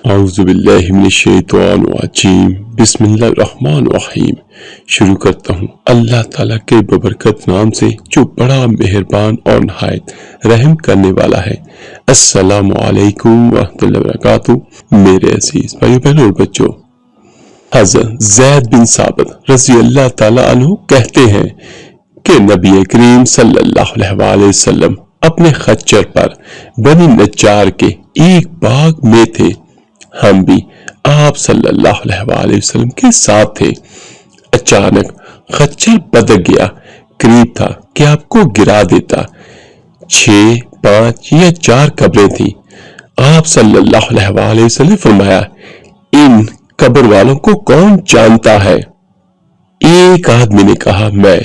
औज़ुबिल्लाहिमिनश्शैतानिर्रजीम बिस्मिल्लाहिर्रहमानिर्रहीम। शुरू करता हूँ अल्लाह ताला के बबरकत नाम से जो बड़ा मेहरबान और नहायत रहम करने वाला है। अस्सलामु अलैकुम वरहमतुल्लाहि वबरकातुहू। मेरे अजीज भाइयों बहनों और बच्चों, हज़रत ज़ैद बिन साबित रज़ी अल्लाह ताला अन्हु कहते हैं कि नबी करीम सल्लल्लाहु अलैहि वसल्लम अपने खच्चर पर बनी नज्जार के एक बाग में थे। हम भी आप सल्लल्लाहु अलैहि वसल्लम के साथ थे। अचानक खच्चर बदक गया, करीब था कि आपको गिरा देता। 6, 5 या 4 कब्रें थी। आप सल्लल्लाहु अलैहि वसल्लम फरमाया, इन कब्र वालों को कौन जानता है? एक आदमी ने कहा, मैं।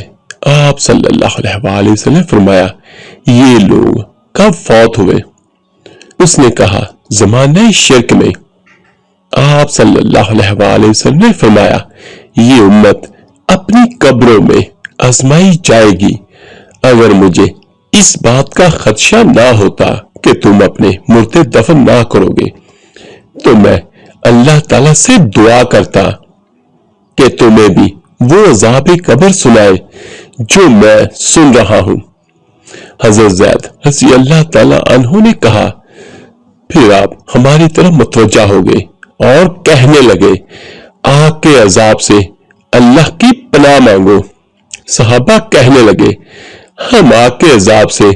आप सल्लल्लाहु अलैहि वसल्लम फरमाया, ये लोग कब फौत हुए? उसने कहा, ज़माने शिर्क में। आप सल्लल्लाहु अलैहि वसल्लम ने फरमाया, ये उम्मत अपनी कब्रों में आजमाई जाएगी। अगर मुझे इस बात का खदशा ना होता कि तुम अपने मुर्दे दफन ना करोगे, तो मैं अल्लाह ताला से दुआ करता कि तुम्हें भी वो अज़ाब कब्र सुनाए जो मैं सुन रहा हूं। हज़रत ज़ैद रज़ी अल्लाह ताला अन्हु ने कहा, फिर आप हमारी तरफ मुतवज्जा हो गए और कहने लगे, आग के अजाब से अल्लाह की पनाह मांगो। सहाबा कहने लगे, हम आग के अजाब से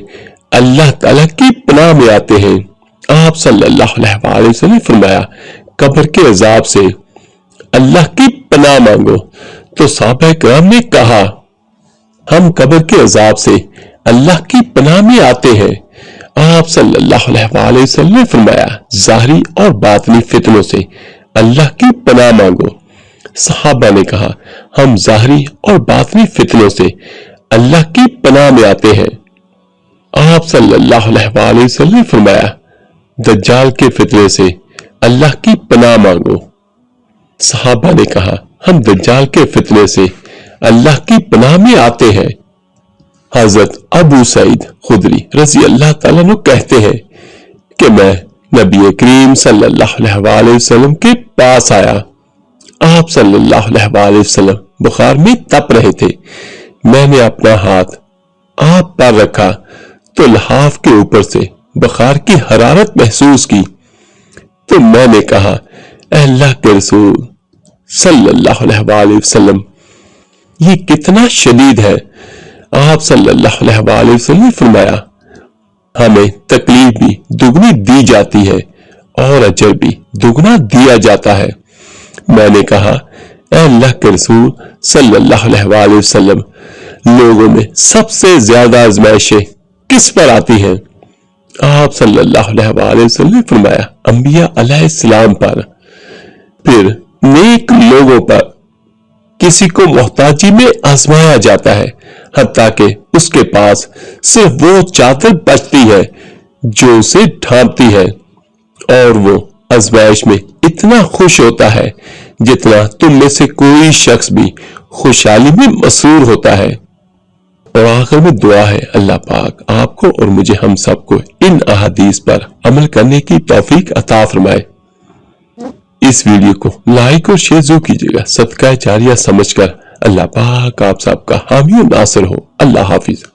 अल्लाह ताला की पनाह में आते हैं। आप सल्लल्लाहु अलैहि वसल्लम फरमाया, कब्र के अजाब से अल्लाह की पनाह मांगो। तो सहाबा किराम ने कहा, हम कब्र के अजाब से अल्लाह की पनाह में आते हैं। आप सल्लल्लाहु अलैहि वसल्लम ने फरमाया, ज़ाहिरी और बातिनी फितनों से अल्लाह की पनाह मांगो। सहाबा ने कहा, हम ज़ाहिरी और बातिनी फितनों से अल्लाह की पनाह में आते हैं। आप सल्लल्लाहु अलैहि वसल्लम ने फरमाया, दज्जाल के फितने से अल्लाह की पनाह मांगो। सहाबा ने कहा, हम दज्जाल के फितने से अल्लाह की पनाह में आते हैं। हजरत अबू सईद खुदरी रज़ी अल्लाह ताला अन्हु कहते हैं कि मैं नबी करीम सल्लल्लाहु अलैहि वसल्लम के पास आया। आप सल्लल्लाहु अलैहि वसल्लम बुखार में तप रहे थे। मैंने अपना हाथ आप पर रखा तो लहाफ के ऊपर से बुखार की हरारत महसूस की। तो मैंने कहा, अल्लाह के रसूल सल्लल्लाहु अलैहि वसल्लम, ये कितना शदीद है। आप सल्लल्लाहु अलैहि वसल्लम ने फरमाया, हमें तकलीफ भी दुगनी दी जाती है और अजर भी दुगना दिया जाता है। मैंने कहा, अल्लाह के रसूल सल्लल्लाहु अलैहि वसल्लम, लोगों में सबसे ज्यादा आजमाइशें किस पर आती हैं? आप सल्लल्लाहु अलैहि वसल्लम ने फरमाया, अंबिया अलैहिस्सलाम पर, फिर नेक लोगों पर। किसी को मोहताजी में आजमाया जाता है, हत्ता कि उसके पास सिर्फ वो चादर बचती है जो उसे ढांपती है, और वो आजमाइश में इतना खुश होता है जितना तुम में से कोई शख्स भी खुशहाली में मसरूर होता है। और आखिर में दुआ है, अल्लाह पाक आपको और मुझे हम सबको इन अहादीस पर अमल करने की तौफीक अता फरमाए। इस वीडियो को लाइक और शेयर जरूर कीजिएगा, सदका जारिया समझकर। अल्लाह पाक आप सबका हामी और नासिर हो। अल्लाह हाफिज।